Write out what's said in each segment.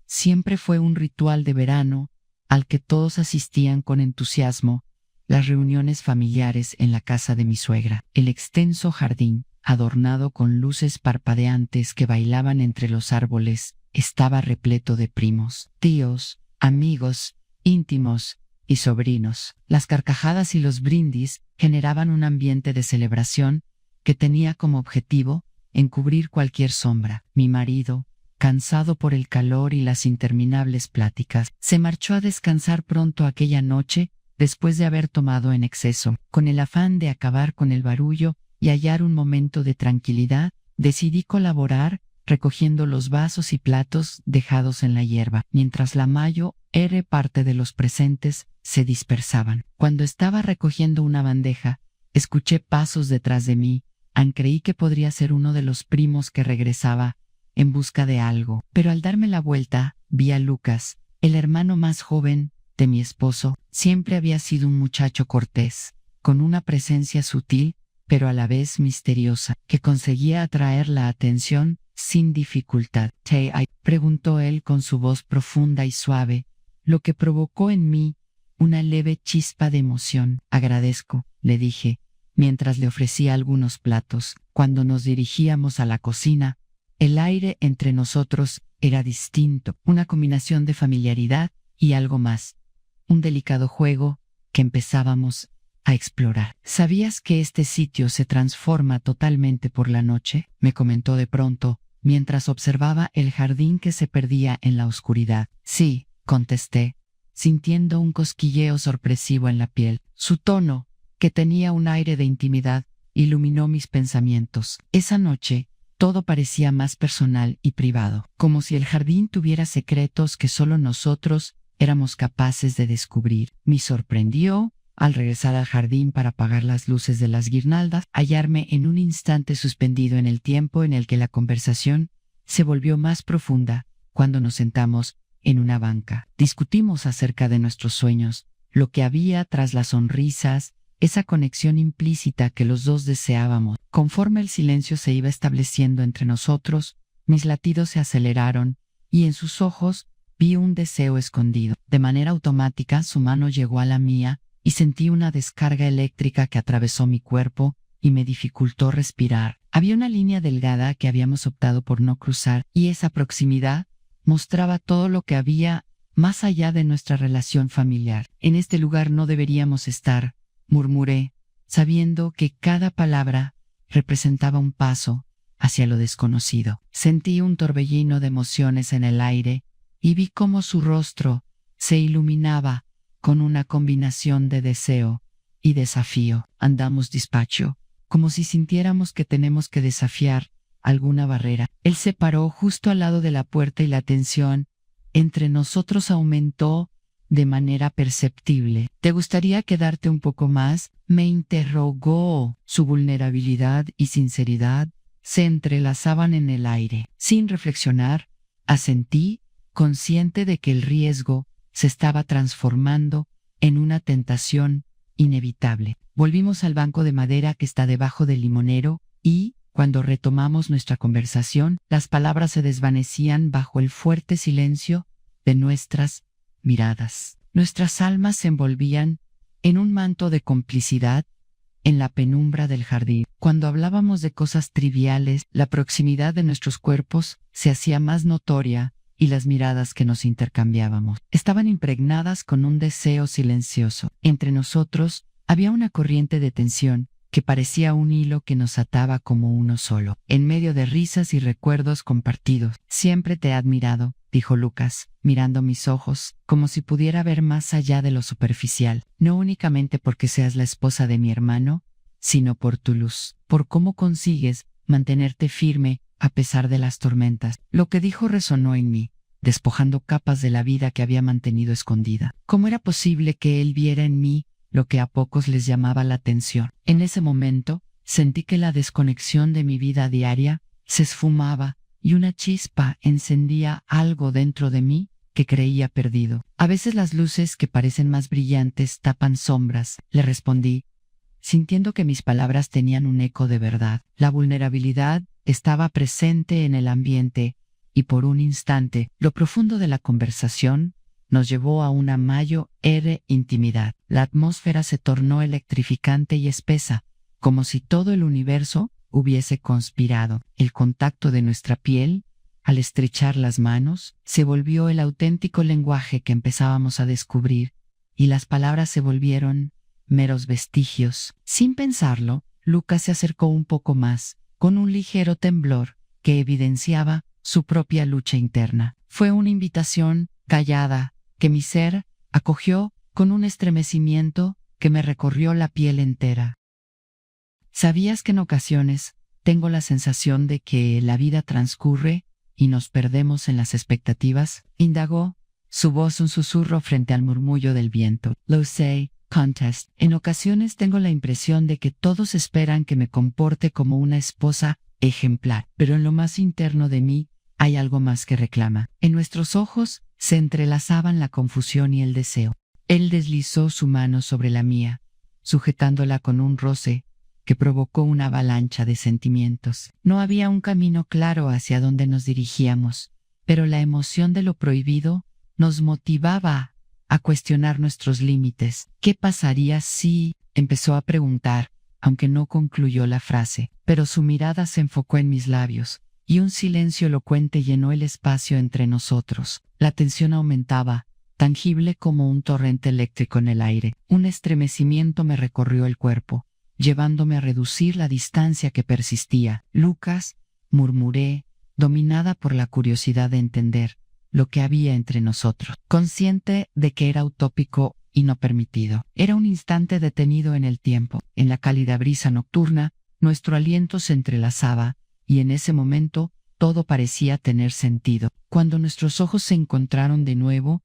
Siempre fue un ritual de verano al que todos asistían con entusiasmo, las reuniones familiares en la casa de mi suegra. El extenso jardín, adornado con luces parpadeantes que bailaban entre los árboles, estaba repleto de primos, tíos, amigos, íntimos y sobrinos. Las carcajadas y los brindis generaban un ambiente de celebración que tenía como objetivo encubrir cualquier sombra. Mi marido, cansado por el calor y las interminables pláticas, se marchó a descansar pronto aquella noche después de haber tomado en exceso. Con el afán de acabar con el barullo y hallar un momento de tranquilidad, decidí colaborar recogiendo los vasos y platos dejados en la hierba, mientras la mayor parte de los presentes se dispersaban. Cuando estaba recogiendo una bandeja, escuché pasos detrás de mí, creí que podría ser uno de los primos que regresaba en busca de algo, pero al darme la vuelta, vi a Lucas, el hermano más joven de mi esposo. Siempre había sido un muchacho cortés, con una presencia sutil, pero a la vez misteriosa, que conseguía atraer la atención sin dificultad. ¿Qué hay?, preguntó él con su voz profunda y suave, lo que provocó en mí una leve chispa de emoción. Agradezco, le dije, mientras le ofrecía algunos platos. Cuando nos dirigíamos a la cocina, el aire entre nosotros era distinto, una combinación de familiaridad y algo más, un delicado juego que empezábamos a explorar. ¿Sabías que este sitio se transforma totalmente por la noche?, me comentó de pronto, mientras observaba el jardín que se perdía en la oscuridad. Sí, contesté, sintiendo un cosquilleo sorpresivo en la piel. Su tono, que tenía un aire de intimidad, iluminó mis pensamientos. Esa noche, todo parecía más personal y privado, como si el jardín tuviera secretos que solo nosotros éramos capaces de descubrir. Me sorprendió, al regresar al jardín para apagar las luces de las guirnaldas, hallarme en un instante suspendido en el tiempo en el que la conversación se volvió más profunda cuando nos sentamos en una banca. Discutimos acerca de nuestros sueños, lo que había tras las sonrisas, esa conexión implícita que los dos deseábamos. Conforme el silencio se iba estableciendo entre nosotros, mis latidos se aceleraron y en sus ojos vi un deseo escondido. De manera automática, su mano llegó a la mía y sentí una descarga eléctrica que atravesó mi cuerpo y me dificultó respirar. Había una línea delgada que habíamos optado por no cruzar, y esa proximidad mostraba todo lo que había más allá de nuestra relación familiar. En este lugar no deberíamos estar, murmuré, sabiendo que cada palabra representaba un paso hacia lo desconocido. Sentí un torbellino de emociones en el aire y vi cómo su rostro se iluminaba con una combinación de deseo y desafío. Andamos despacio, como si sintiéramos que tenemos que desafiar alguna barrera. Él se paró justo al lado de la puerta y la tensión entre nosotros aumentó de manera perceptible. ¿Te gustaría quedarte un poco más?, me interrogó. Su vulnerabilidad y sinceridad se entrelazaban en el aire. Sin reflexionar, asentí, consciente de que el riesgo se estaba transformando en una tentación inevitable. Volvimos al banco de madera que está debajo del limonero y, cuando retomamos nuestra conversación, las palabras se desvanecían bajo el fuerte silencio de nuestras miradas. Nuestras almas se envolvían en un manto de complicidad en la penumbra del jardín. Cuando hablábamos de cosas triviales, la proximidad de nuestros cuerpos se hacía más notoria y las miradas que nos intercambiábamos estaban impregnadas con un deseo silencioso. Entre nosotros había una corriente de tensión que parecía un hilo que nos ataba como uno solo. En medio de risas y recuerdos compartidos, siempre te he admirado, dijo Lucas, mirando mis ojos, como si pudiera ver más allá de lo superficial, no únicamente porque seas la esposa de mi hermano, sino por tu luz, por cómo consigues mantenerte firme a pesar de las tormentas. Lo que dijo resonó en mí, despojando capas de la vida que había mantenido escondida. ¿Cómo era posible que él viera en mí lo que a pocos les llamaba la atención? En ese momento, sentí que la desconexión de mi vida diaria se esfumaba y una chispa encendía algo dentro de mí que creía perdido. A veces las luces que parecen más brillantes tapan sombras, le respondí, sintiendo que mis palabras tenían un eco de verdad. La vulnerabilidad estaba presente en el ambiente y por un instante, lo profundo de la conversación nos llevó a una mayor intimidad. La atmósfera se tornó electrificante y espesa, como si todo el universo hubiese conspirado. El contacto de nuestra piel, al estrechar las manos, se volvió el auténtico lenguaje que empezábamos a descubrir, y las palabras se volvieron meros vestigios. Sin pensarlo, Lucas se acercó un poco más, con un ligero temblor que evidenciaba su propia lucha interna. Fue una invitación callada que mi ser acogió con un estremecimiento que me recorrió la piel entera. ¿Sabías que en ocasiones tengo la sensación de que la vida transcurre y nos perdemos en las expectativas? Indagó, su voz un susurro frente al murmullo del viento. Lo sé, Contest. En ocasiones tengo la impresión de que todos esperan que me comporte como una esposa ejemplar, pero en lo más interno de mí hay algo más que reclama. En nuestros ojos se entrelazaban la confusión y el deseo. Él deslizó su mano sobre la mía, sujetándola con un roce que provocó una avalancha de sentimientos. No había un camino claro hacia donde nos dirigíamos, pero la emoción de lo prohibido nos motivaba a cuestionar nuestros límites. ¿Qué pasaría si? Empezó a preguntar, aunque no concluyó la frase, pero su mirada se enfocó en mis labios, y un silencio elocuente llenó el espacio entre nosotros. La tensión aumentaba, tangible como un torrente eléctrico en el aire. Un estremecimiento me recorrió el cuerpo, llevándome a reducir la distancia que persistía. Lucas, murmuré, dominada por la curiosidad de entender lo que había entre nosotros, consciente de que era utópico y no permitido. Era un instante detenido en el tiempo. En la cálida brisa nocturna, nuestro aliento se entrelazaba, y en ese momento todo parecía tener sentido. Cuando nuestros ojos se encontraron de nuevo,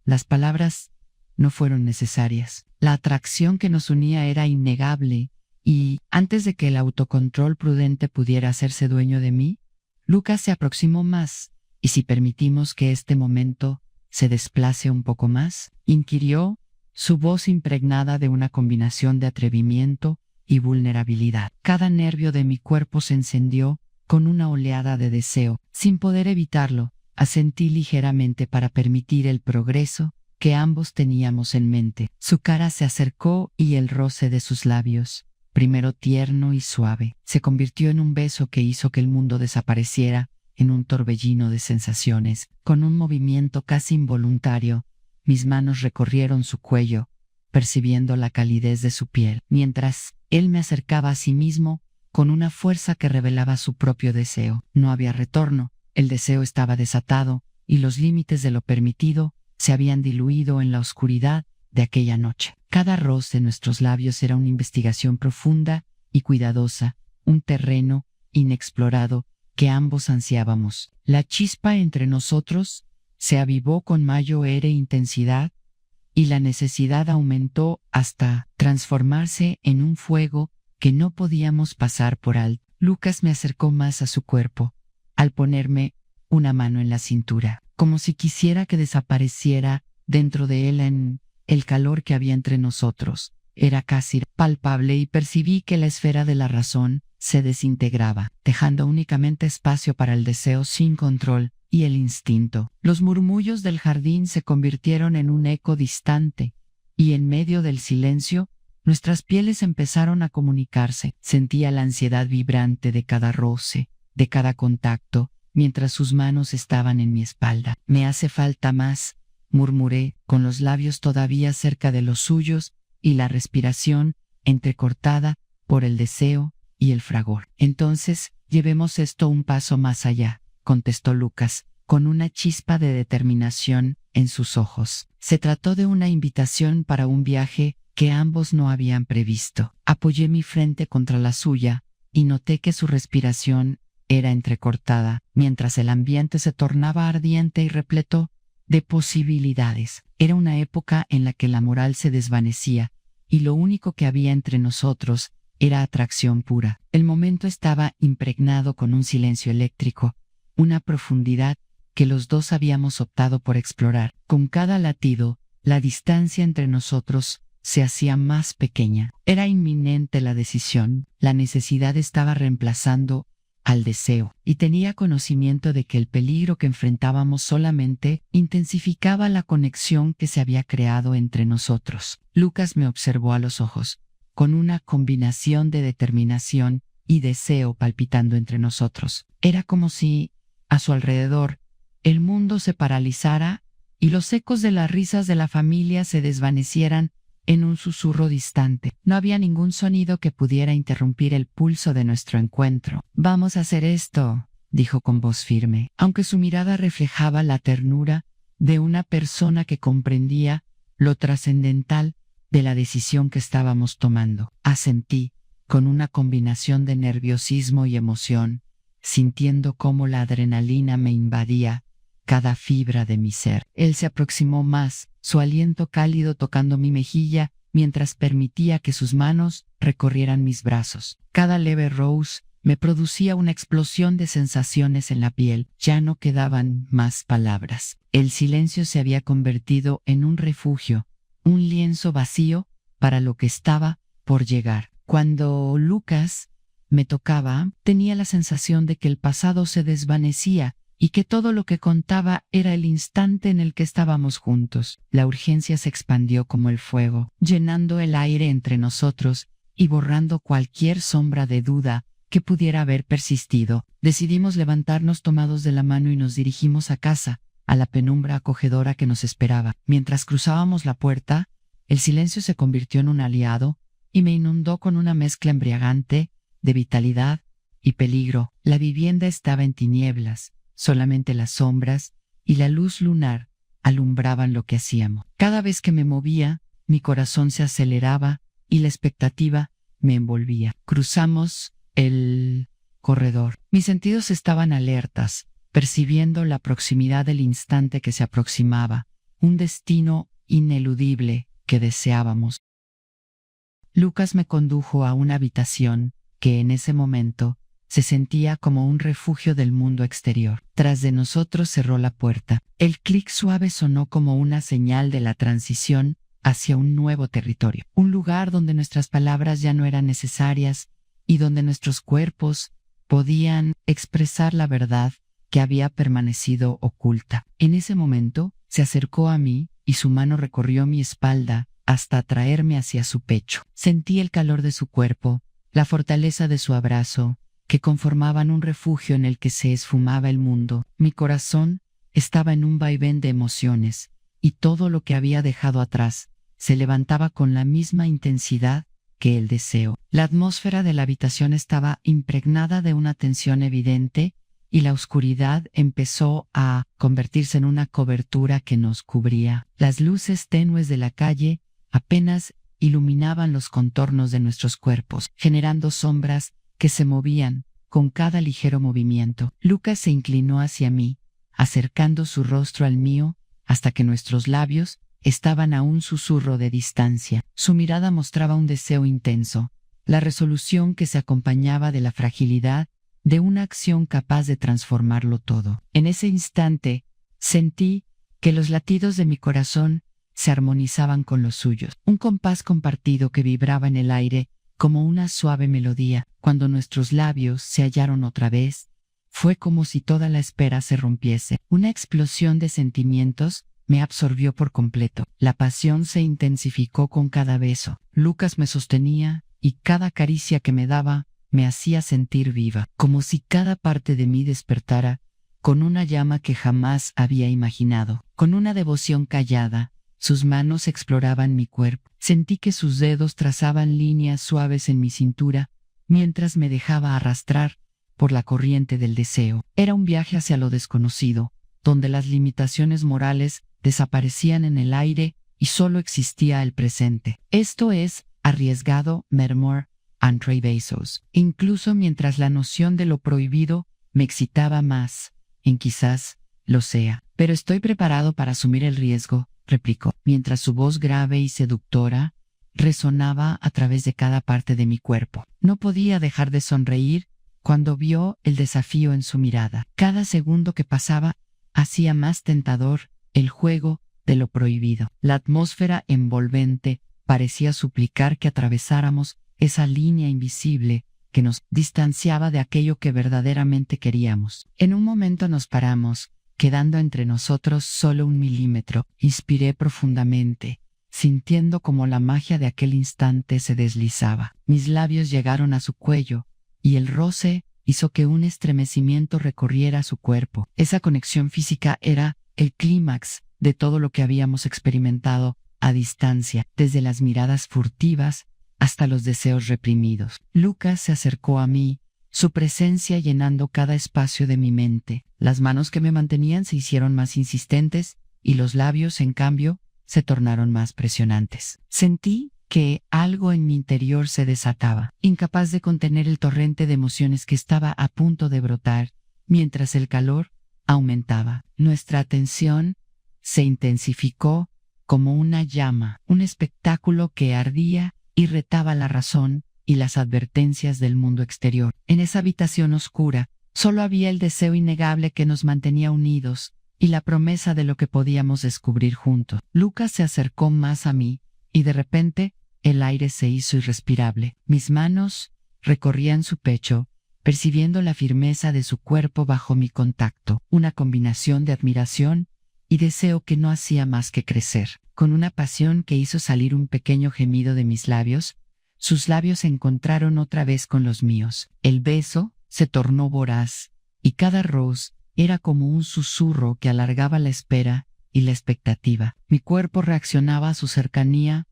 las palabras no fueron necesarias. La atracción que nos unía era innegable, y, antes de que el autocontrol prudente pudiera hacerse dueño de mí, Lucas se aproximó más. ¿Y si permitimos que este momento se desplace un poco más? Inquirió, su voz impregnada de una combinación de atrevimiento y vulnerabilidad. Cada nervio de mi cuerpo se encendió con una oleada de deseo. Sin poder evitarlo, asentí ligeramente para permitir el progreso que ambos teníamos en mente. Su cara se acercó y el roce de sus labios, primero tierno y suave, se convirtió en un beso que hizo que el mundo desapareciera en un torbellino de sensaciones. Con un movimiento casi involuntario, mis manos recorrieron su cuello, percibiendo la calidez de su piel, mientras él me acercaba a sí mismo con una fuerza que revelaba su propio deseo. No había retorno, el deseo estaba desatado, y los límites de lo permitido se habían diluido en la oscuridad de aquella noche. Cada roce de nuestros labios era una investigación profunda y cuidadosa, un terreno inexplorado que ambos ansiábamos. La chispa entre nosotros se avivó con mayor intensidad, y la necesidad aumentó hasta transformarse en un fuego que no podíamos pasar por alto. Lucas me acercó más a su cuerpo, al ponerme una mano en la cintura, como si quisiera que desapareciera dentro de él en el calor que había entre nosotros. Era casi palpable y percibí que la esfera de la razón se desintegraba, dejando únicamente espacio para el deseo sin control y el instinto. Los murmullos del jardín se convirtieron en un eco distante, y en medio del silencio, nuestras pieles empezaron a comunicarse. Sentía la ansiedad vibrante de cada roce, de cada contacto, mientras sus manos estaban en mi espalda. «Me hace falta más», murmuré, con los labios todavía cerca de los suyos y la respiración entrecortada por el deseo y el fragor. «Entonces, llevemos esto un paso más allá», contestó Lucas, con una chispa de determinación en sus ojos. Se trató de una invitación para un viaje que ambos no habían previsto. Apoyé mi frente contra la suya y noté que su respiración era entrecortada, mientras el ambiente se tornaba ardiente y repleto de posibilidades. Era una época en la que la moral se desvanecía, y lo único que había entre nosotros era atracción pura. El momento estaba impregnado con un silencio eléctrico, una profundidad que los dos habíamos optado por explorar. Con cada latido, la distancia entre nosotros se hacía más pequeña. Era inminente la decisión. La necesidad estaba reemplazando al deseo, y tenía conocimiento de que el peligro que enfrentábamos solamente intensificaba la conexión que se había creado entre nosotros. Lucas me observó a los ojos, con una combinación de determinación y deseo palpitando entre nosotros. Era como si, a su alrededor, el mundo se paralizara y los ecos de las risas de la familia se desvanecieran en un susurro distante. No había ningún sonido que pudiera interrumpir el pulso de nuestro encuentro. «Vamos a hacer esto», dijo con voz firme, aunque su mirada reflejaba la ternura de una persona que comprendía lo trascendental de la decisión que estábamos tomando. Asentí, con una combinación de nerviosismo y emoción, sintiendo cómo la adrenalina me invadía cada fibra de mi ser. Él se aproximó más, su aliento cálido tocando mi mejilla, mientras permitía que sus manos recorrieran mis brazos. Cada leve roce me producía una explosión de sensaciones en la piel. Ya no quedaban más palabras. El silencio se había convertido en un refugio, un lienzo vacío para lo que estaba por llegar. Cuando Lucas me tocaba, tenía la sensación de que el pasado se desvanecía y que todo lo que contaba era el instante en el que estábamos juntos. La urgencia se expandió como el fuego, llenando el aire entre nosotros y borrando cualquier sombra de duda que pudiera haber persistido. Decidimos levantarnos tomados de la mano y nos dirigimos a casa, a la penumbra acogedora que nos esperaba. Mientras cruzábamos la puerta, el silencio se convirtió en un aliado y me inundó con una mezcla embriagante de vitalidad y peligro. La vivienda estaba en tinieblas. Solamente las sombras y la luz lunar alumbraban lo que hacíamos. Cada vez que me movía, mi corazón se aceleraba y la expectativa me envolvía. Cruzamos el corredor. Mis sentidos estaban alertas, percibiendo la proximidad del instante que se aproximaba, un destino ineludible que deseábamos. Lucas me condujo a una habitación que en ese momento se sentía como un refugio del mundo exterior. Tras de nosotros cerró la puerta. El clic suave sonó como una señal de la transición hacia un nuevo territorio, un lugar donde nuestras palabras ya no eran necesarias y donde nuestros cuerpos podían expresar la verdad que había permanecido oculta. En ese momento se acercó a mí y su mano recorrió mi espalda hasta atraerme hacia su pecho. Sentí el calor de su cuerpo, la fortaleza de su abrazo, que conformaban un refugio en el que se esfumaba el mundo. Mi corazón estaba en un vaivén de emociones, y todo lo que había dejado atrás se levantaba con la misma intensidad que el deseo. La atmósfera de la habitación estaba impregnada de una tensión evidente, y la oscuridad empezó a convertirse en una cobertura que nos cubría. Las luces tenues de la calle apenas iluminaban los contornos de nuestros cuerpos, generando sombras que se movían con cada ligero movimiento. Lucas se inclinó hacia mí, acercando su rostro al mío hasta que nuestros labios estaban a un susurro de distancia. Su mirada mostraba un deseo intenso, la resolución que se acompañaba de la fragilidad de una acción capaz de transformarlo todo. En ese instante, sentí que los latidos de mi corazón se armonizaban con los suyos, un compás compartido que vibraba en el aire como una suave melodía. Cuando nuestros labios se hallaron otra vez, fue como si toda la espera se rompiese. Una explosión de sentimientos me absorbió por completo. La pasión se intensificó con cada beso. Lucas me sostenía y cada caricia que me daba me hacía sentir viva, como si cada parte de mí despertara con una llama que jamás había imaginado. Con una devoción callada, sus manos exploraban mi cuerpo. Sentí que sus dedos trazaban líneas suaves en mi cintura, mientras me dejaba arrastrar por la corriente del deseo. Era un viaje hacia lo desconocido, donde las limitaciones morales desaparecían en el aire y solo existía el presente. Esto es arriesgado, murmuró Andrei Bezos, incluso mientras la noción de lo prohibido me excitaba más, en quizás lo sea. Pero estoy preparado para asumir el riesgo, replicó, mientras su voz grave y seductora resonaba a través de cada parte de mi cuerpo. No podía dejar de sonreír cuando vio el desafío en su mirada. Cada segundo que pasaba hacía más tentador el juego de lo prohibido. La atmósfera envolvente parecía suplicar que atravesáramos esa línea invisible que nos distanciaba de aquello que verdaderamente queríamos. En un momento nos paramos, quedando entre nosotros solo 1 milímetro. Inspiré profundamente, sintiendo como la magia de aquel instante se deslizaba. Mis labios llegaron a su cuello, y el roce hizo que un estremecimiento recorriera su cuerpo. Esa conexión física era el clímax de todo lo que habíamos experimentado a distancia, desde las miradas furtivas hasta los deseos reprimidos. Lucas se acercó a mí, su presencia llenando cada espacio de mi mente. Las manos que me mantenían se hicieron más insistentes y los labios, en cambio, se tornaron más presionantes. Sentí que algo en mi interior se desataba, incapaz de contener el torrente de emociones que estaba a punto de brotar, mientras el calor aumentaba. Nuestra atención se intensificó como una llama, un espectáculo que ardía y retaba la razón y las advertencias del mundo exterior. En esa habitación oscura, solo había el deseo innegable que nos mantenía unidos y la promesa de lo que podíamos descubrir juntos. Lucas se acercó más a mí y de repente el aire se hizo irrespirable. Mis manos recorrían su pecho, percibiendo la firmeza de su cuerpo bajo mi contacto, una combinación de admiración y deseo que no hacía más que crecer. Con una pasión que hizo salir un pequeño gemido de mis labios, sus labios se encontraron otra vez con los míos. El beso se tornó voraz, y cada roce era como un susurro que alargaba la espera y la expectativa. Mi cuerpo reaccionaba a su cercanía,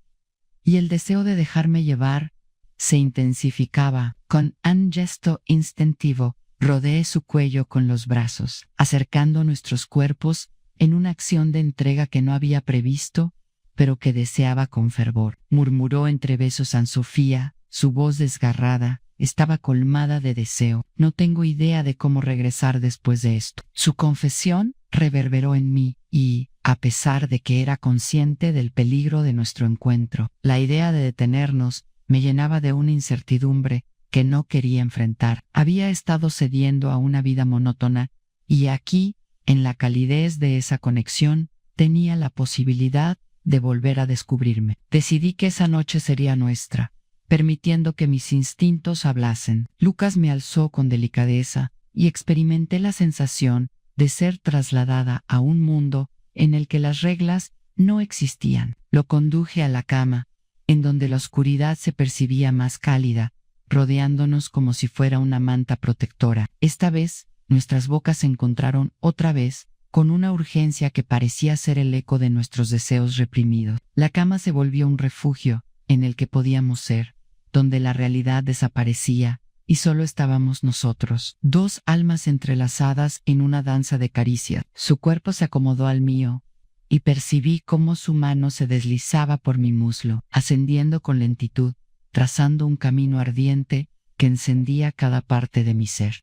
y el deseo de dejarme llevar se intensificaba. Con un gesto instintivo, rodeé su cuello con los brazos, acercando nuestros cuerpos en una acción de entrega que no había previsto, pero que deseaba con fervor. Murmuró entre besos a Sofía, su voz desgarrada estaba colmada de deseo. No tengo idea de cómo regresar después de esto. Su confesión reverberó en mí y, a pesar de que era consciente del peligro de nuestro encuentro, la idea de detenernos me llenaba de una incertidumbre que no quería enfrentar. Había estado cediendo a una vida monótona y aquí, en la calidez de esa conexión, tenía la posibilidad de volver a descubrirme. Decidí que esa noche sería nuestra, permitiendo que mis instintos hablasen. Lucas me alzó con delicadeza y experimenté la sensación de ser trasladada a un mundo en el que las reglas no existían. Lo conduje a la cama, en donde la oscuridad se percibía más cálida, rodeándonos como si fuera una manta protectora. Esta vez, nuestras bocas se encontraron otra vez, con una urgencia que parecía ser el eco de nuestros deseos reprimidos. La cama se volvió un refugio en el que podíamos ser, donde la realidad desaparecía y solo estábamos nosotros, dos almas entrelazadas en una danza de caricias. Su cuerpo se acomodó al mío y percibí cómo su mano se deslizaba por mi muslo, ascendiendo con lentitud, trazando un camino ardiente que encendía cada parte de mi ser.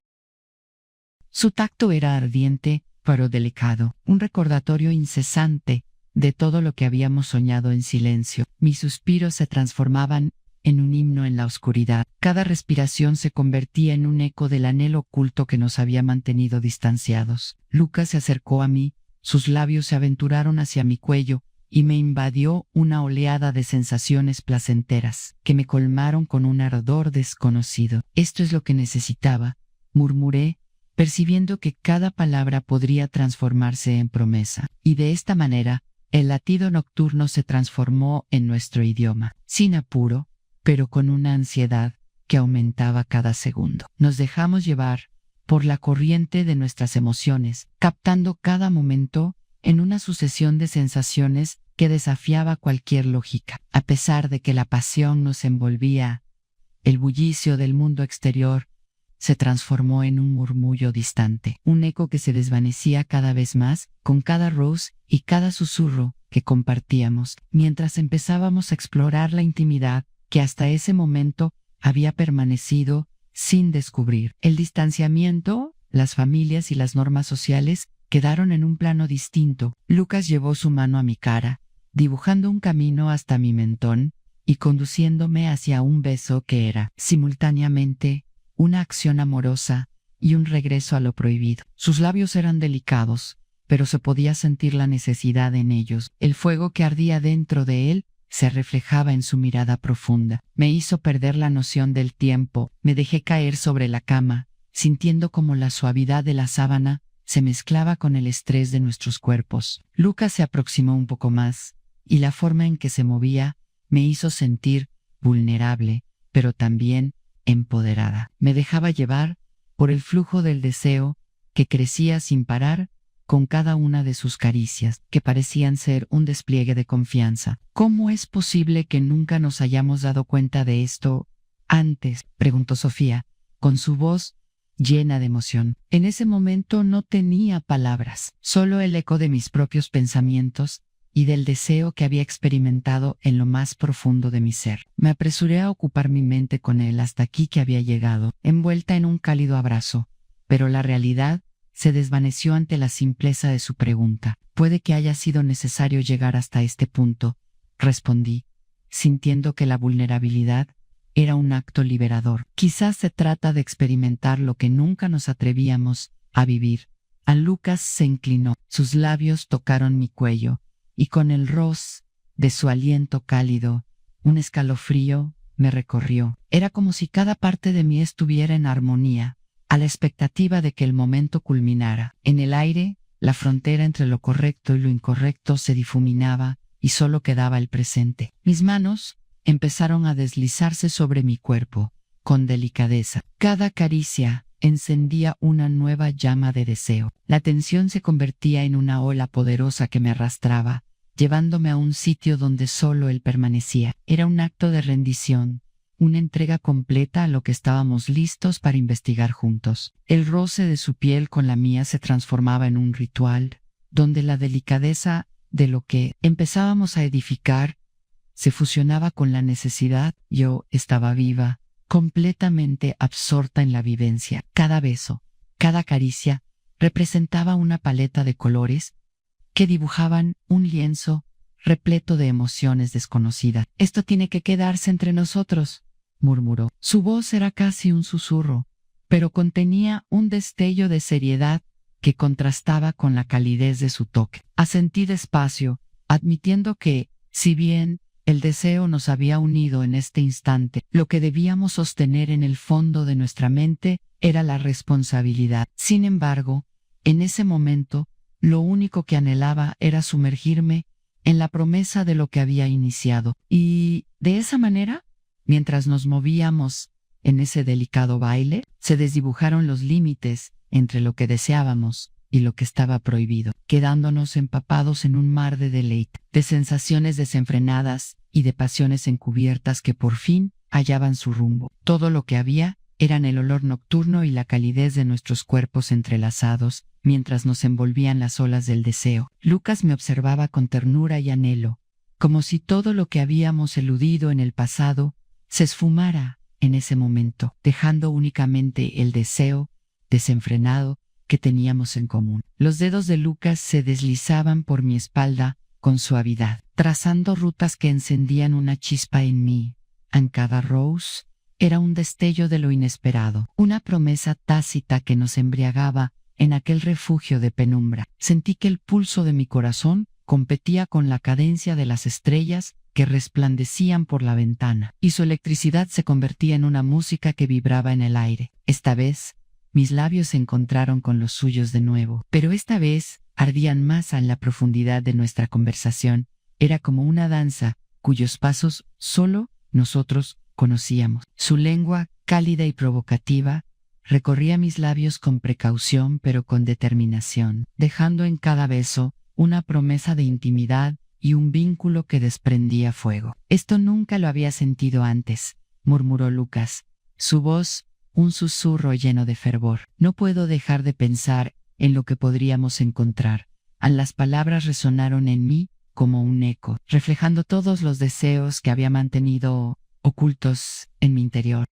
Su tacto era ardiente, pero delicado, un recordatorio incesante de todo lo que habíamos soñado en silencio. Mis suspiros se transformaban en un himno en la oscuridad. Cada respiración se convertía en un eco del anhelo oculto que nos había mantenido distanciados. Lucas se acercó a mí, sus labios se aventuraron hacia mi cuello y me invadió una oleada de sensaciones placenteras que me colmaron con un ardor desconocido. Esto es lo que necesitaba, murmuré, percibiendo que cada palabra podría transformarse en promesa. Y de esta manera, el latido nocturno se transformó en nuestro idioma, sin apuro, pero con una ansiedad que aumentaba cada segundo. Nos dejamos llevar por la corriente de nuestras emociones, captando cada momento en una sucesión de sensaciones que desafiaba cualquier lógica. A pesar de que la pasión nos envolvía, el bullicio del mundo exterior se transformó en un murmullo distante, un eco que se desvanecía cada vez más con cada roce y cada susurro que compartíamos, mientras empezábamos a explorar la intimidad que hasta ese momento había permanecido sin descubrir. El distanciamiento, las familias y las normas sociales quedaron en un plano distinto. Lucas llevó su mano a mi cara, dibujando un camino hasta mi mentón y conduciéndome hacia un beso que era, simultáneamente, una acción amorosa y un regreso a lo prohibido. Sus labios eran delicados, pero se podía sentir la necesidad en ellos. El fuego que ardía dentro de él se reflejaba en su mirada profunda. Me hizo perder la noción del tiempo. Me dejé caer sobre la cama, sintiendo como la suavidad de la sábana se mezclaba con el estrés de nuestros cuerpos. Lucas se aproximó un poco más, y la forma en que se movía me hizo sentir vulnerable, pero también empoderada. Me dejaba llevar por el flujo del deseo que crecía sin parar con cada una de sus caricias, que parecían ser un despliegue de confianza. ¿Cómo es posible que nunca nos hayamos dado cuenta de esto antes?, preguntó Sofía, con su voz llena de emoción. En ese momento no tenía palabras, solo el eco de mis propios pensamientos y del deseo que había experimentado en lo más profundo de mi ser. Me apresuré a ocupar mi mente con él hasta aquí que había llegado, envuelta en un cálido abrazo, pero la realidad se desvaneció ante la simpleza de su pregunta. «Puede que haya sido necesario llegar hasta este punto», respondí, sintiendo que la vulnerabilidad era un acto liberador. «Quizás se trata de experimentar lo que nunca nos atrevíamos a vivir». A Lucas se inclinó, sus labios tocaron mi cuello, y con el roce de su aliento cálido, un escalofrío me recorrió. Era como si cada parte de mí estuviera en armonía, a la expectativa de que el momento culminara. En el aire, la frontera entre lo correcto y lo incorrecto se difuminaba y solo quedaba el presente. Mis manos empezaron a deslizarse sobre mi cuerpo, con delicadeza. Cada caricia encendía una nueva llama de deseo. La tensión se convertía en una ola poderosa que me arrastraba, llevándome a un sitio donde solo él permanecía. Era un acto de rendición, una entrega completa a lo que estábamos listos para investigar juntos. El roce de su piel con la mía se transformaba en un ritual, donde la delicadeza de lo que empezábamos a edificar se fusionaba con la necesidad. Yo estaba viva, completamente absorta en la vivencia. Cada beso, cada caricia, representaba una paleta de colores que dibujaban un lienzo repleto de emociones desconocidas. «Esto tiene que quedarse entre nosotros», murmuró. Su voz era casi un susurro, pero contenía un destello de seriedad que contrastaba con la calidez de su toque. Asentí despacio, admitiendo que, si bien el deseo nos había unido en este instante, lo que debíamos sostener en el fondo de nuestra mente era la responsabilidad. Sin embargo, en ese momento, lo único que anhelaba era sumergirme en la promesa de lo que había iniciado. Y, de esa manera, mientras nos movíamos en ese delicado baile, se desdibujaron los límites entre lo que deseábamos y lo que estaba prohibido, quedándonos empapados en un mar de deleite, de sensaciones desenfrenadas y de pasiones encubiertas que por fin hallaban su rumbo. Todo lo que había eran el olor nocturno y la calidez de nuestros cuerpos entrelazados, mientras nos envolvían las olas del deseo. Lucas me observaba con ternura y anhelo, como si todo lo que habíamos eludido en el pasado se esfumara en ese momento, dejando únicamente el deseo desenfrenado que teníamos en común. Los dedos de Lucas se deslizaban por mi espalda con suavidad, trazando rutas que encendían una chispa en mí. En cada roce era un destello de lo inesperado, una promesa tácita que nos embriagaba en aquel refugio de penumbra. Sentí que el pulso de mi corazón competía con la cadencia de las estrellas que resplandecían por la ventana, y su electricidad se convertía en una música que vibraba en el aire. Esta vez, mis labios se encontraron con los suyos de nuevo, pero esta vez ardían más en la profundidad de nuestra conversación. Era como una danza cuyos pasos solo nosotros conocíamos. Su lengua, cálida y provocativa, recorría mis labios con precaución pero con determinación, dejando en cada beso una promesa de intimidad y un vínculo que desprendía fuego. «Esto nunca lo había sentido antes», murmuró Lucas, su voz un susurro lleno de fervor. «No puedo dejar de pensar en lo que podríamos encontrar». Las palabras resonaron en mí como un eco, reflejando todos los deseos que había mantenido ocultos en mi interior.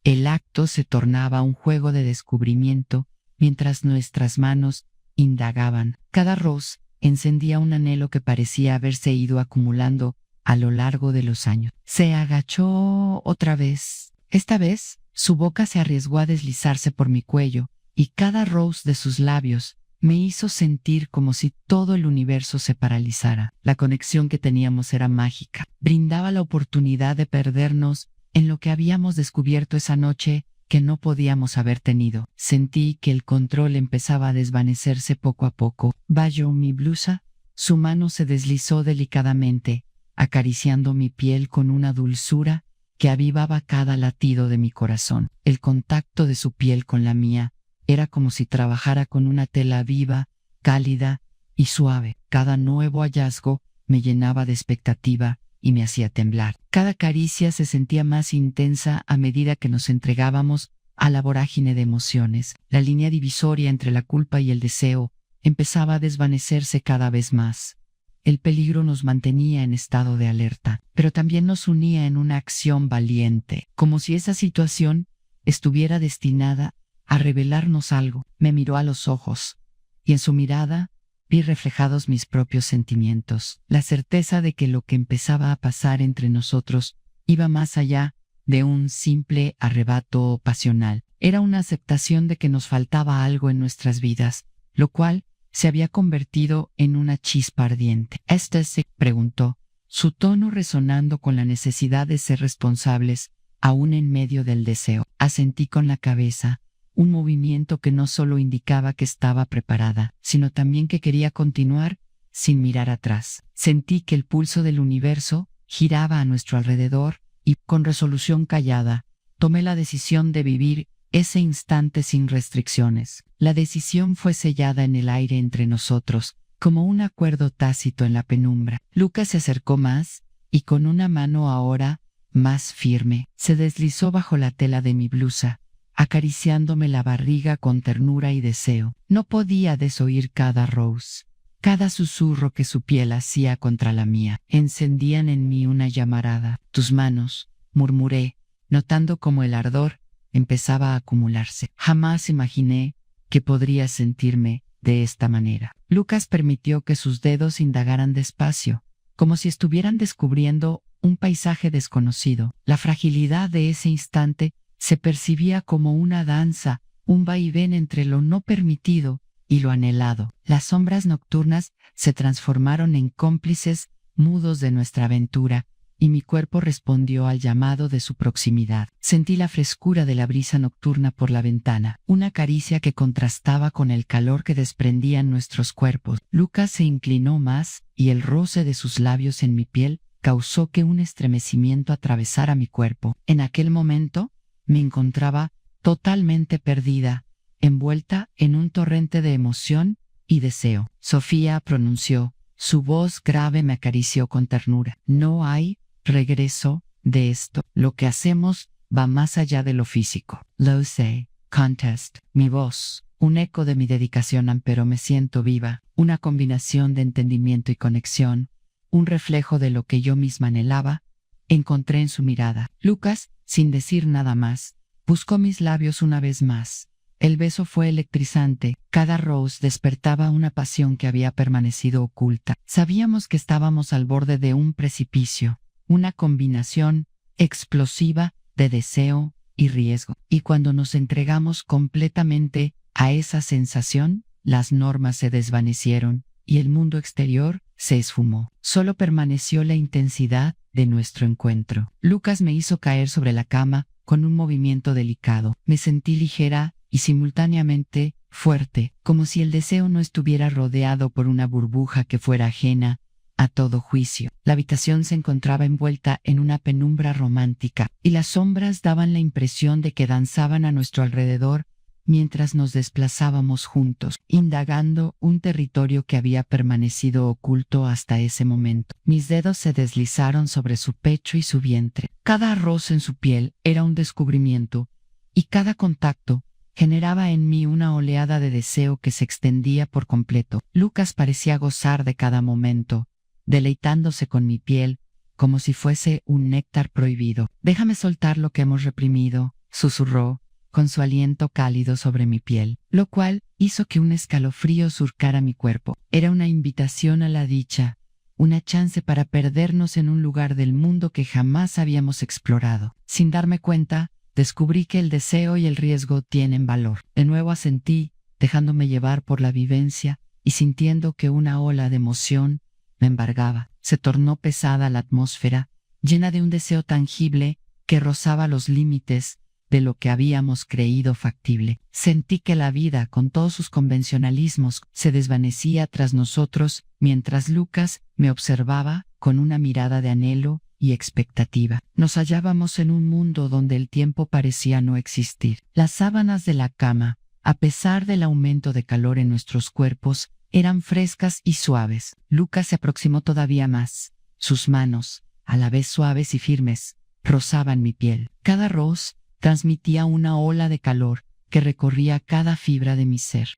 El acto se tornaba un juego de descubrimiento mientras nuestras manos indagaban. Cada roce encendía un anhelo que parecía haberse ido acumulando a lo largo de los años. Se agachó otra vez. Esta vez, su boca se arriesgó a deslizarse por mi cuello, y cada roce de sus labios me hizo sentir como si todo el universo se paralizara. La conexión que teníamos era mágica. Brindaba la oportunidad de perdernos en lo que habíamos descubierto esa noche que no podíamos haber tenido. Sentí que el control empezaba a desvanecerse poco a poco. Bajó mi blusa. Su mano se deslizó delicadamente, acariciando mi piel con una dulzura que avivaba cada latido de mi corazón. El contacto de su piel con la mía era como si trabajara con una tela viva, cálida y suave. Cada nuevo hallazgo me llenaba de expectativa y me hacía temblar. Cada caricia se sentía más intensa a medida que nos entregábamos a la vorágine de emociones. La línea divisoria entre la culpa y el deseo empezaba a desvanecerse cada vez más. El peligro nos mantenía en estado de alerta, pero también nos unía en una acción valiente, como si esa situación estuviera destinada a revelarnos algo. Me miró a los ojos, y en su mirada vi reflejados mis propios sentimientos, la certeza de que lo que empezaba a pasar entre nosotros iba más allá de un simple arrebato pasional. Era una aceptación de que nos faltaba algo en nuestras vidas, lo cual se había convertido en una chispa ardiente. Se preguntó, su tono resonando con la necesidad de ser responsables, aún en medio del deseo. Asentí con la cabeza, un movimiento que no solo indicaba que estaba preparada, sino también que quería continuar sin mirar atrás. Sentí que el pulso del universo giraba a nuestro alrededor y, con resolución callada, tomé la decisión de vivir ese instante sin restricciones. La decisión fue sellada en el aire entre nosotros, como un acuerdo tácito en la penumbra. Lucas se acercó más y con una mano ahora más firme, se deslizó bajo la tela de mi blusa, acariciándome la barriga con ternura y deseo. No podía desoír cada rose, cada susurro que su piel hacía contra la mía. Encendían en mí una llamarada. Tus manos, murmuré, notando cómo el ardor empezaba a acumularse. Jamás imaginé que podría sentirme de esta manera. Lucas permitió que sus dedos indagaran despacio, como si estuvieran descubriendo un paisaje desconocido. La fragilidad de ese instante se percibía como una danza, un vaivén entre lo no permitido y lo anhelado. Las sombras nocturnas se transformaron en cómplices mudos de nuestra aventura, y mi cuerpo respondió al llamado de su proximidad. Sentí la frescura de la brisa nocturna por la ventana, una caricia que contrastaba con el calor que desprendían nuestros cuerpos. Lucas se inclinó más, y el roce de sus labios en mi piel causó que un estremecimiento atravesara mi cuerpo. En aquel momento, me encontraba totalmente perdida, envuelta en un torrente de emoción y deseo. Sofía pronunció. Su voz grave me acarició con ternura. No hay regreso de esto. Lo que hacemos va más allá de lo físico. Lo sé. Contest. Mi voz. Un eco de mi dedicación, pero me siento viva. Una combinación de entendimiento y conexión. Un reflejo de lo que yo misma anhelaba. Encontré en su mirada. Lucas, sin decir nada más, buscó mis labios una vez más. El beso fue electrizante. Cada rose despertaba una pasión que había permanecido oculta. Sabíamos que estábamos al borde de un precipicio, una combinación explosiva de deseo y riesgo. Y cuando nos entregamos completamente a esa sensación, las normas se desvanecieron y el mundo exterior se esfumó. Solo permaneció la intensidad de nuestro encuentro. Lucas me hizo caer sobre la cama con un movimiento delicado. Me sentí ligera y simultáneamente fuerte, como si el deseo no estuviera rodeado por una burbuja que fuera ajena a todo juicio. La habitación se encontraba envuelta en una penumbra romántica, y las sombras daban la impresión de que danzaban a nuestro alrededor mientras nos desplazábamos juntos, indagando un territorio que había permanecido oculto hasta ese momento. Mis dedos se deslizaron sobre su pecho y su vientre. Cada roce en su piel era un descubrimiento, y cada contacto generaba en mí una oleada de deseo que se extendía por completo. Lucas parecía gozar de cada momento, deleitándose con mi piel, como si fuese un néctar prohibido. Déjame soltar lo que hemos reprimido, susurró, con su aliento cálido sobre mi piel, lo cual hizo que un escalofrío surcara mi cuerpo. Era una invitación a la dicha, una chance para perdernos en un lugar del mundo que jamás habíamos explorado. Sin darme cuenta, descubrí que el deseo y el riesgo tienen valor. De nuevo asentí, dejándome llevar por la vivencia y sintiendo que una ola de emoción me embargaba. Se tornó pesada la atmósfera, llena de un deseo tangible que rozaba los límites de lo que habíamos creído factible. Sentí que la vida, con todos sus convencionalismos, se desvanecía tras nosotros mientras Lucas me observaba con una mirada de anhelo y expectativa. Nos hallábamos en un mundo donde el tiempo parecía no existir. Las sábanas de la cama, a pesar del aumento de calor en nuestros cuerpos, eran frescas y suaves. Lucas se aproximó todavía más. Sus manos, a la vez suaves y firmes, rozaban mi piel. Cada roce transmitía una ola de calor que recorría cada fibra de mi ser.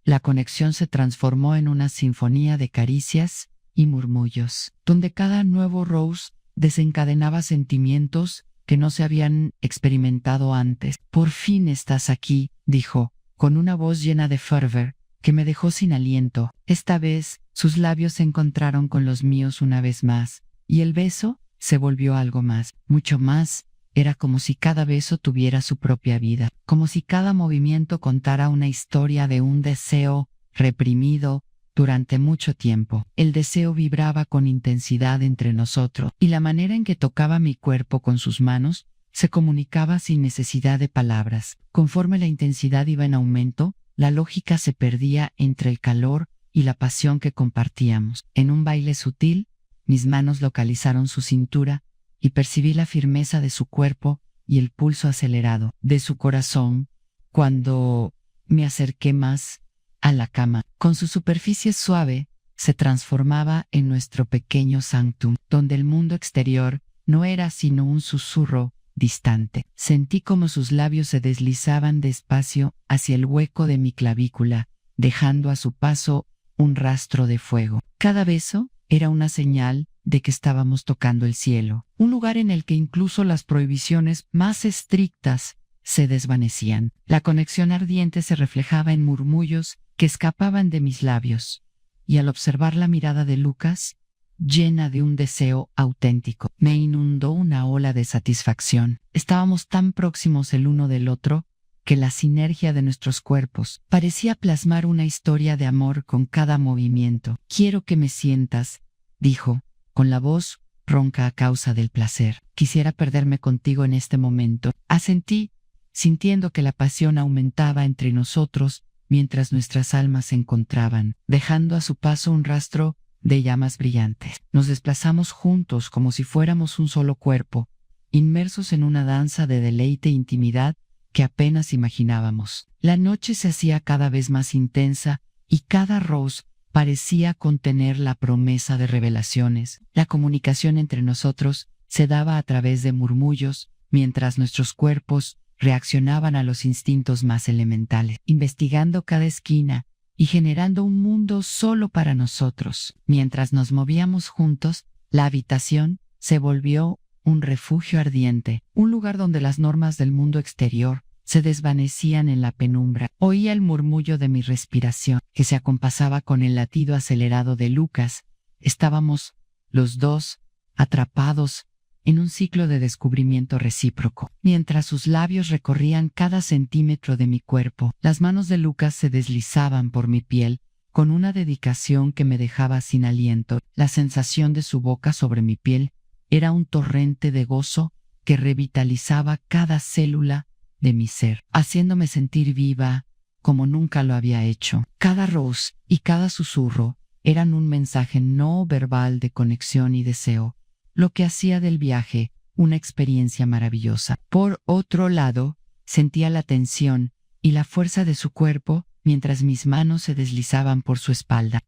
La conexión se transformó en una sinfonía de caricias y murmullos, donde cada nuevo roce desencadenaba sentimientos que no se habían experimentado antes. «Por fin estás aquí», dijo, con una voz llena de fervor que me dejó sin aliento. Esta vez, sus labios se encontraron con los míos una vez más, y el beso se volvió algo más, mucho más. Era como si cada beso tuviera su propia vida, como si cada movimiento contara una historia de un deseo reprimido durante mucho tiempo. El deseo vibraba con intensidad entre nosotros, y la manera en que tocaba mi cuerpo con sus manos se comunicaba sin necesidad de palabras. Conforme la intensidad iba en aumento, la lógica se perdía entre el calor y la pasión que compartíamos. En un baile sutil, mis manos localizaron su cintura y percibí la firmeza de su cuerpo y el pulso acelerado de su corazón cuando me acerqué más a la cama. Con su superficie suave, se transformaba en nuestro pequeño sanctum, donde el mundo exterior no era sino un susurro distante. Sentí como sus labios se deslizaban despacio hacia el hueco de mi clavícula, dejando a su paso un rastro de fuego. Cada beso era una señal de que estábamos tocando el cielo, un lugar en el que incluso las prohibiciones más estrictas se desvanecían. La conexión ardiente se reflejaba en murmullos que escapaban de mis labios, y al observar la mirada de Lucas, llena de un deseo auténtico, me inundó una ola de satisfacción. Estábamos tan próximos el uno del otro que la sinergia de nuestros cuerpos parecía plasmar una historia de amor con cada movimiento. «Quiero que me sientas», dijo, con la voz ronca a causa del placer. «Quisiera perderme contigo en este momento». Asentí, sintiendo que la pasión aumentaba entre nosotros mientras nuestras almas se encontraban, dejando a su paso un rastro de llamas brillantes. Nos desplazamos juntos como si fuéramos un solo cuerpo, inmersos en una danza de deleite e intimidad que apenas imaginábamos. La noche se hacía cada vez más intensa y cada roce parecía contener la promesa de revelaciones. La comunicación entre nosotros se daba a través de murmullos, mientras nuestros cuerpos reaccionaban a los instintos más elementales, investigando cada esquina y generando un mundo solo para nosotros. Mientras nos movíamos juntos, la habitación se volvió un refugio ardiente, un lugar donde las normas del mundo exterior se desvanecían en la penumbra. Oía el murmullo de mi respiración, que se acompasaba con el latido acelerado de Lucas. Estábamos los dos atrapados en un ciclo de descubrimiento recíproco. Mientras sus labios recorrían cada centímetro de mi cuerpo, las manos de Lucas se deslizaban por mi piel con una dedicación que me dejaba sin aliento. La sensación de su boca sobre mi piel era un torrente de gozo que revitalizaba cada célula de mi ser, haciéndome sentir viva como nunca lo había hecho. Cada roce y cada susurro eran un mensaje no verbal de conexión y deseo, lo que hacía del viaje una experiencia maravillosa. Por otro lado, sentía la tensión y la fuerza de su cuerpo mientras mis manos se deslizaban por su espalda.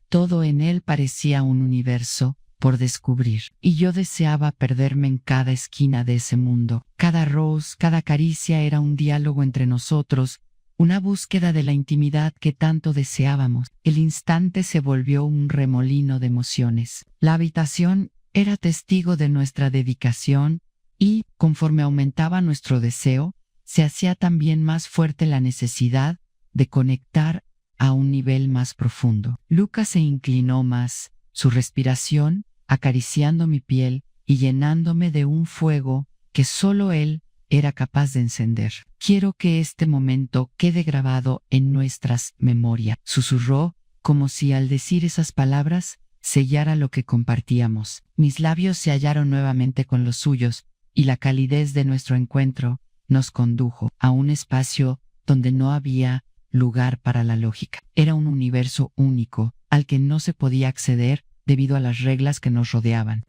Todo en él parecía un universo por descubrir, y yo deseaba perderme en cada esquina de ese mundo. Cada roce, cada caricia era un diálogo entre nosotros, una búsqueda de la intimidad que tanto deseábamos. El instante se volvió un remolino de emociones. La habitación era testigo de nuestra dedicación y, conforme aumentaba nuestro deseo, se hacía también más fuerte la necesidad de conectar a un nivel más profundo. Lucas se inclinó más, su respiración acariciando mi piel y llenándome de un fuego que solo él era capaz de encender. Quiero que este momento quede grabado en nuestras memorias, susurró, como si al decir esas palabras sellara lo que compartíamos. Mis labios se hallaron nuevamente con los suyos, y la calidez de nuestro encuentro nos condujo a un espacio donde no había lugar para la lógica. Era un universo único, al que no se podía acceder debido a las reglas que nos rodeaban.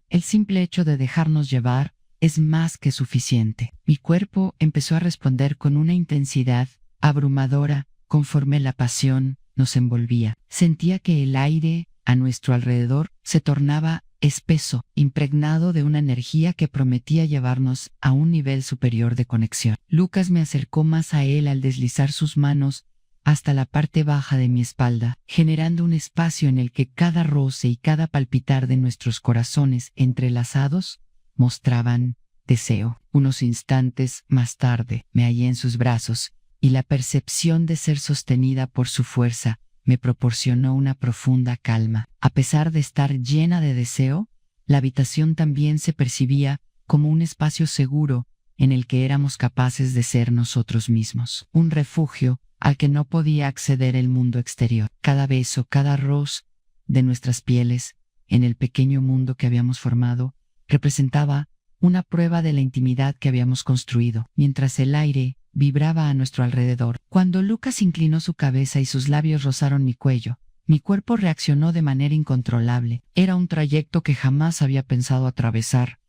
El simple hecho de dejarnos llevar es más que suficiente. Mi cuerpo empezó a responder con una intensidad abrumadora conforme la pasión nos envolvía. Sentía que el aire a nuestro alrededor se tornaba espeso, impregnado de una energía que prometía llevarnos a un nivel superior de conexión. Lucas me acercó más a él al deslizar sus manos hasta la parte baja de mi espalda, generando un espacio en el que cada roce y cada palpitar de nuestros corazones entrelazados mostraban deseo. Unos instantes más tarde me hallé en sus brazos, y la percepción de ser sostenida por su fuerza me proporcionó una profunda calma. A pesar de estar llena de deseo, la habitación también se percibía como un espacio seguro en el que éramos capaces de ser nosotros mismos, un refugio al que no podía acceder el mundo exterior. Cada beso, cada roce de nuestras pieles en el pequeño mundo que habíamos formado representaba una prueba de la intimidad que habíamos construido, mientras el aire vibraba a nuestro alrededor. Cuando Lucas inclinó su cabeza y sus labios rozaron mi cuello, mi cuerpo reaccionó de manera incontrolable. Era un trayecto que jamás había pensado atravesar,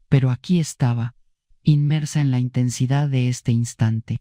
pero aquí estaba, inmersa en la intensidad de este instante.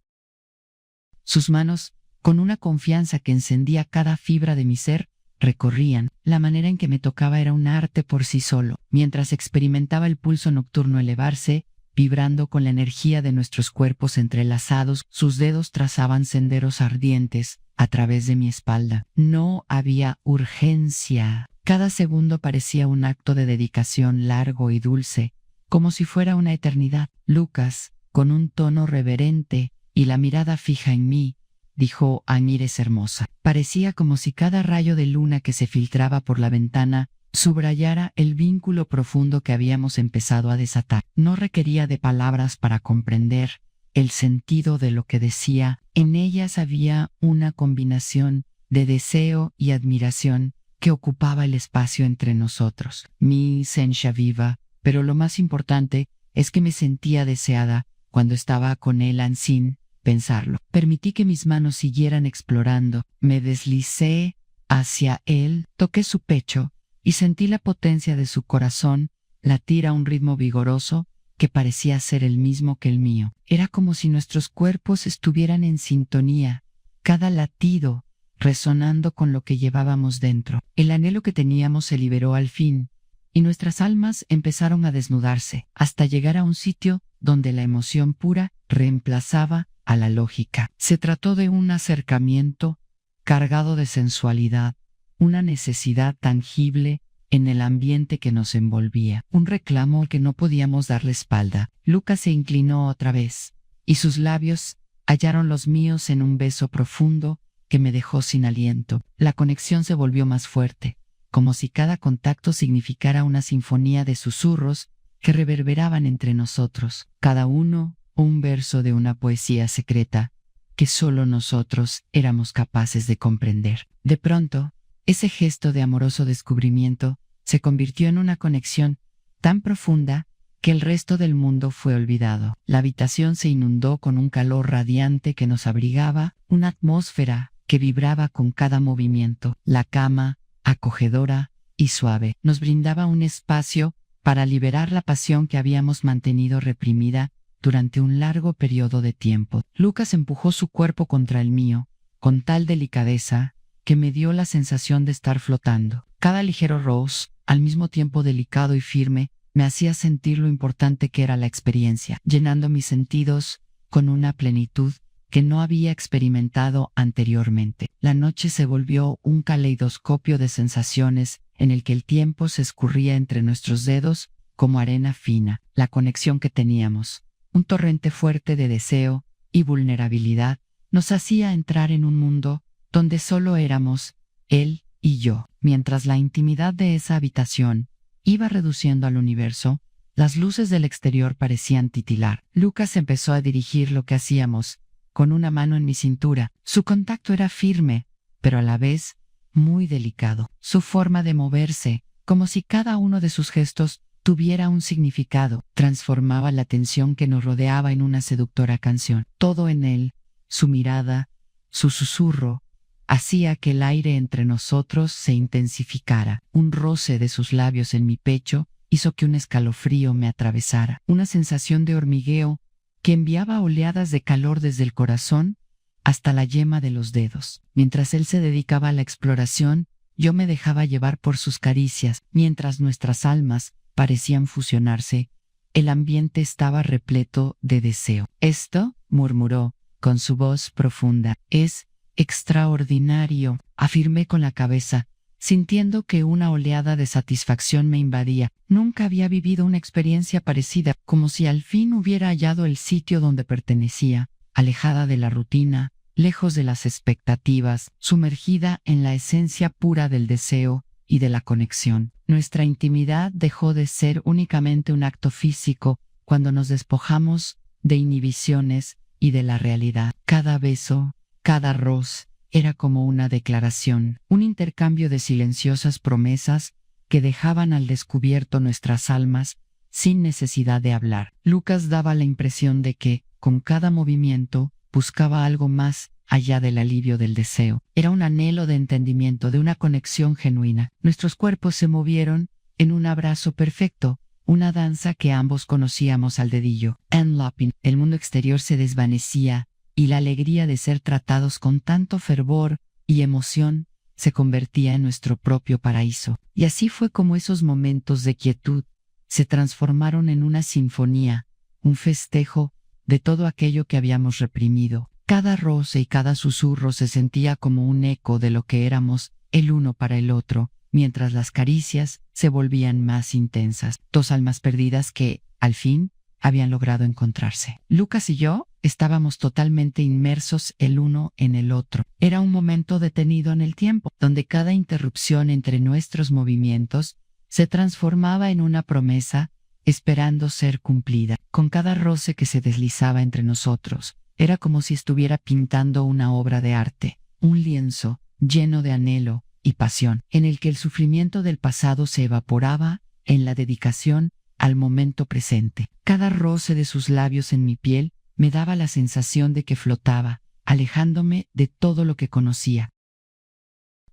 Sus manos, con una confianza que encendía cada fibra de mi ser, recorrían. La manera en que me tocaba era un arte por sí solo, mientras experimentaba el pulso nocturno elevarse, vibrando con la energía de nuestros cuerpos entrelazados. Sus dedos trazaban senderos ardientes a través de mi espalda. No había urgencia. Cada segundo parecía un acto de dedicación largo y dulce, como si fuera una eternidad. Lucas, con un tono reverente y la mirada fija en mí, dijo: «Amir es hermosa». Parecía como si cada rayo de luna que se filtraba por la ventana subrayara el vínculo profundo que habíamos empezado a desatar. No requería de palabras para comprender el sentido de lo que decía. En ellas había una combinación de deseo y admiración que ocupaba el espacio entre nosotros. Mi esencia viva, pero lo más importante es que me sentía deseada cuando estaba con él sin pensarlo. Permití que mis manos siguieran explorando. Me deslicé hacia él, toqué su pecho y sentí la potencia de su corazón latir a un ritmo vigoroso que parecía ser el mismo que el mío. Era como si nuestros cuerpos estuvieran en sintonía, cada latido resonando con lo que llevábamos dentro. El anhelo que teníamos se liberó al fin, y nuestras almas empezaron a desnudarse, hasta llegar a un sitio donde la emoción pura reemplazaba a la lógica. Se trató de un acercamiento cargado de sensualidad, una necesidad tangible en el ambiente que nos envolvía, un reclamo al que no podíamos darle espalda. Lucas se inclinó otra vez, y sus labios hallaron los míos en un beso profundo que me dejó sin aliento. La conexión se volvió más fuerte, como si cada contacto significara una sinfonía de susurros que reverberaban entre nosotros, cada uno un verso de una poesía secreta que solo nosotros éramos capaces de comprender. De pronto, ese gesto de amoroso descubrimiento se convirtió en una conexión tan profunda que el resto del mundo fue olvidado. La habitación se inundó con un calor radiante que nos abrigaba, una atmósfera que vibraba con cada movimiento. La cama, acogedora y suave, nos brindaba un espacio para liberar la pasión que habíamos mantenido reprimida durante un largo periodo de tiempo. Lucas empujó su cuerpo contra el mío, con tal delicadeza que me dio la sensación de estar flotando. Cada ligero roce, al mismo tiempo delicado y firme, me hacía sentir lo importante que era la experiencia, llenando mis sentidos con una plenitud que no había experimentado anteriormente. La noche se volvió un caleidoscopio de sensaciones en el que el tiempo se escurría entre nuestros dedos como arena fina. La conexión que teníamos, un torrente fuerte de deseo y vulnerabilidad, nos hacía entrar en un mundo donde solo éramos él y yo. Mientras la intimidad de esa habitación iba reduciendo al universo, Las luces del exterior parecían titilar. Lucas empezó a dirigir lo que hacíamos, con una mano en mi cintura. Su contacto era firme, pero a la vez muy delicado. Su forma de moverse, como si cada uno de sus gestos tuviera un significado, transformaba la tensión que nos rodeaba en una seductora canción. Todo en él, su mirada, su susurro, hacía que el aire entre nosotros se intensificara. Un roce de sus labios en mi pecho hizo que un escalofrío me atravesara, una sensación de hormigueo que enviaba oleadas de calor desde el corazón hasta la yema de los dedos. Mientras él se dedicaba a la exploración, yo me dejaba llevar por sus caricias. Mientras nuestras almas parecían fusionarse, el ambiente estaba repleto de deseo. Esto, murmuró, con su voz profunda, es extraordinario, afirmé con la cabeza, sintiendo que una oleada de satisfacción me invadía. Nunca había vivido una experiencia parecida, como si al fin hubiera hallado el sitio donde pertenecía, alejada de la rutina, lejos de las expectativas, sumergida en la esencia pura del deseo y de la conexión. Nuestra intimidad dejó de ser únicamente un acto físico cuando nos despojamos de inhibiciones y de la realidad. Cada beso, cada roce, era como una declaración, un intercambio de silenciosas promesas que dejaban al descubierto nuestras almas sin necesidad de hablar. Lucas daba la impresión de que, con cada movimiento, buscaba algo más allá del alivio del deseo. Era un anhelo de entendimiento, de una conexión genuina. Nuestros cuerpos se movieron en un abrazo perfecto, una danza que ambos conocíamos al dedillo. Enlapping. El mundo exterior se desvanecía, y la alegría de ser tratados con tanto fervor y emoción se convertía en nuestro propio paraíso. Y así fue como esos momentos de quietud se transformaron en una sinfonía, un festejo de todo aquello que habíamos reprimido. Cada roce y cada susurro se sentía como un eco de lo que éramos el uno para el otro, mientras las caricias se volvían más intensas. Dos almas perdidas que, al fin, habían logrado encontrarse. Lucas y yo estábamos totalmente inmersos el uno en el otro. Era un momento detenido en el tiempo, donde cada interrupción entre nuestros movimientos se transformaba en una promesa esperando ser cumplida. Con cada roce que se deslizaba entre nosotros, era como si estuviera pintando una obra de arte, un lienzo lleno de anhelo y pasión, en el que el sufrimiento del pasado se evaporaba en la dedicación al momento presente. Cada roce de sus labios en mi piel me daba la sensación de que flotaba, alejándome de todo lo que conocía.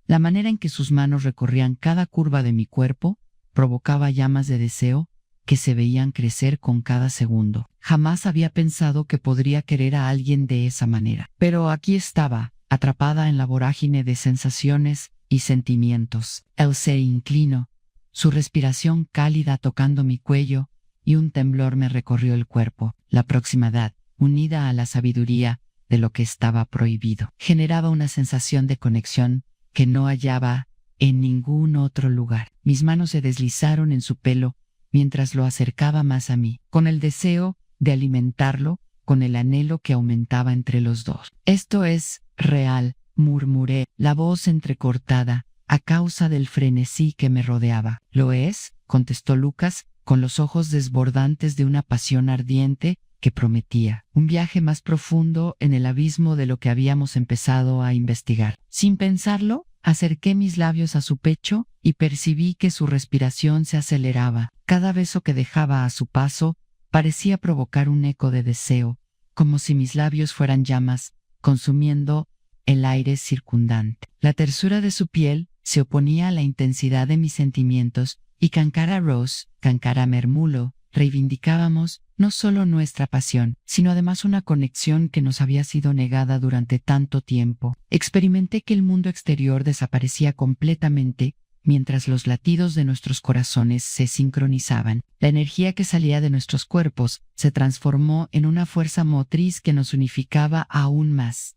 La manera en que sus manos recorrían cada curva de mi cuerpo provocaba llamas de deseo que se veían crecer con cada segundo. Jamás había pensado que podría querer a alguien de esa manera. Pero aquí estaba, atrapada en la vorágine de sensaciones y sentimientos. Él se inclinó, su respiración cálida tocando mi cuello, y un temblor me recorrió el cuerpo. La proximidad, unida a la sabiduría de lo que estaba prohibido, generaba una sensación de conexión que no hallaba en ningún otro lugar. Mis manos se deslizaron en su pelo mientras lo acercaba más a mí, con el deseo de alimentarlo, con el anhelo que aumentaba entre los dos. Esto es real, murmuré, la voz entrecortada, a causa del frenesí que me rodeaba. ¿Lo es?, contestó Lucas, con los ojos desbordantes de una pasión ardiente que prometía un viaje más profundo en el abismo de lo que habíamos empezado a investigar. Sin pensarlo, acerqué mis labios a su pecho y percibí que su respiración se aceleraba. Cada beso que dejaba a su paso parecía provocar un eco de deseo, como si mis labios fueran llamas, consumiendo el aire circundante. La tersura de su piel se oponía a la intensidad de mis sentimientos, y Cankara Rose, Cankara Mermulo, reivindicábamos no solo nuestra pasión, sino además una conexión que nos había sido negada durante tanto tiempo. Experimenté que el mundo exterior desaparecía completamente mientras los latidos de nuestros corazones se sincronizaban. La energía que salía de nuestros cuerpos se transformó en una fuerza motriz que nos unificaba aún más.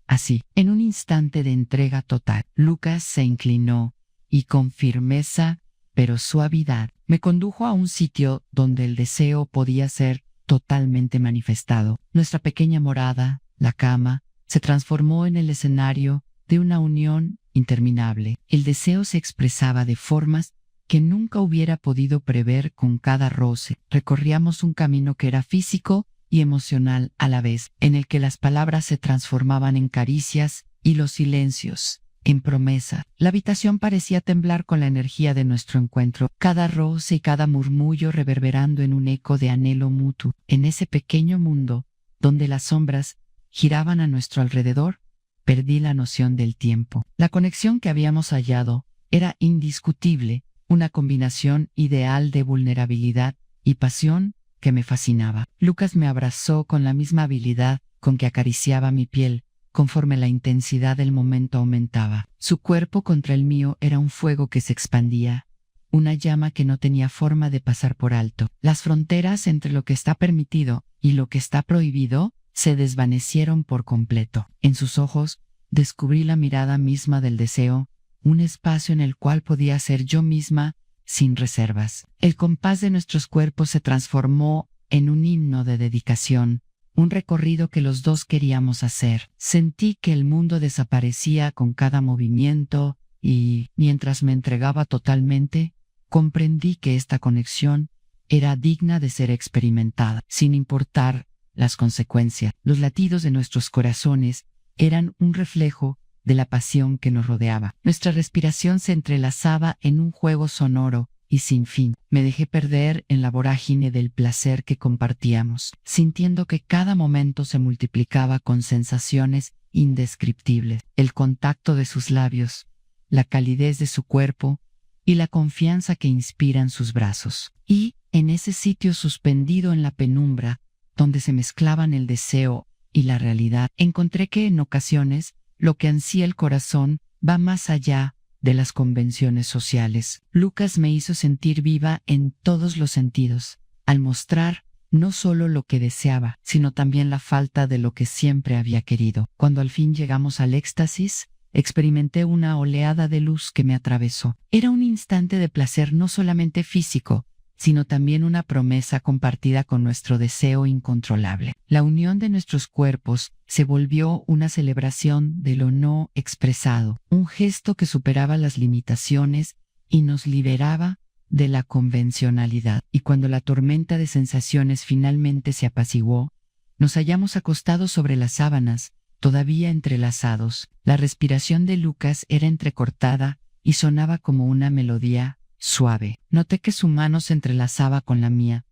Así, en un instante de entrega total, Lucas se inclinó y con firmeza, pero suavidad, me condujo a un sitio donde el deseo podía ser totalmente manifestado. Nuestra pequeña morada, la cama, se transformó en el escenario de una unión interminable. El deseo se expresaba de formas que nunca hubiera podido prever con cada roce. Recorríamos un camino que era físico y emocional a la vez, en el que las palabras se transformaban en caricias y los silencios en promesa. La habitación parecía temblar con la energía de nuestro encuentro, cada roce y cada murmullo reverberando en un eco de anhelo mutuo. En ese pequeño mundo, donde las sombras giraban a nuestro alrededor, perdí la noción del tiempo. La conexión que habíamos hallado era indiscutible, una combinación ideal de vulnerabilidad y pasión que me fascinaba. Lucas me abrazó con la misma habilidad con que acariciaba mi piel, conforme la intensidad del momento aumentaba. Su cuerpo contra el mío era un fuego que se expandía, una llama que no tenía forma de pasar por alto. Las fronteras entre lo que está permitido y lo que está prohibido se desvanecieron por completo. En sus ojos descubrí la mirada misma del deseo, un espacio en el cual podía ser yo misma sin reservas. El compás de nuestros cuerpos se transformó en un himno de dedicación, un recorrido que los dos queríamos hacer. Sentí que el mundo desaparecía con cada movimiento y, mientras me entregaba totalmente, comprendí que esta conexión era digna de ser experimentada, sin importar las consecuencias. Los latidos de nuestros corazones eran un reflejo de la pasión que nos rodeaba. Nuestra respiración se entrelazaba en un juego sonoro y sin fin. Me dejé perder en la vorágine del placer que compartíamos, sintiendo que cada momento se multiplicaba con sensaciones indescriptibles. El contacto de sus labios, la calidez de su cuerpo y la confianza que inspiran sus brazos. Y, en ese sitio suspendido en la penumbra, donde se mezclaban el deseo y la realidad, encontré que en ocasiones lo que ansía el corazón va más allá de las convenciones sociales. Lucas me hizo sentir viva en todos los sentidos, al mostrar no solo lo que deseaba, sino también la falta de lo que siempre había querido. Cuando al fin llegamos al éxtasis, experimenté una oleada de luz que me atravesó. Era un instante de placer no solamente físico, sino también una promesa compartida con nuestro deseo incontrolable. La unión de nuestros cuerpos se volvió una celebración de lo no expresado, un gesto que superaba las limitaciones y nos liberaba de la convencionalidad. Y cuando la tormenta de sensaciones finalmente se apaciguó, nos hallamos acostados sobre las sábanas, todavía entrelazados. La respiración de Lucas era entrecortada y sonaba como una melodía suave. Noté que su mano se entrelazaba con la mía,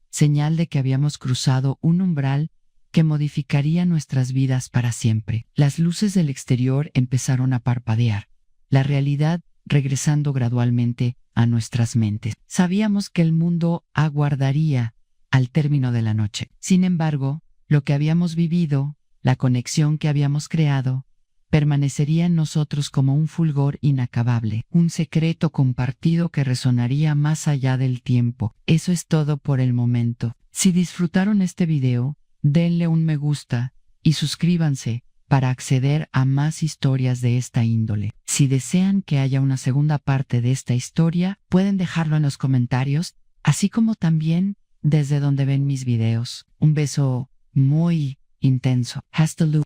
señal de que habíamos cruzado un umbral que modificaría nuestras vidas para siempre. Las luces del exterior empezaron a parpadear, la realidad regresando gradualmente a nuestras mentes. Sabíamos que el mundo aguardaría al término de la noche. Sin embargo, lo que habíamos vivido, la conexión que habíamos creado, permanecería en nosotros como un fulgor inacabable, un secreto compartido que resonaría más allá del tiempo. Eso es todo por el momento. Si disfrutaron este video, denle un me gusta y suscríbanse para acceder a más historias de esta índole. Si desean que haya una segunda parte de esta historia, pueden dejarlo en los comentarios, así como también desde donde ven mis videos. Un beso muy intenso. Hasta luego.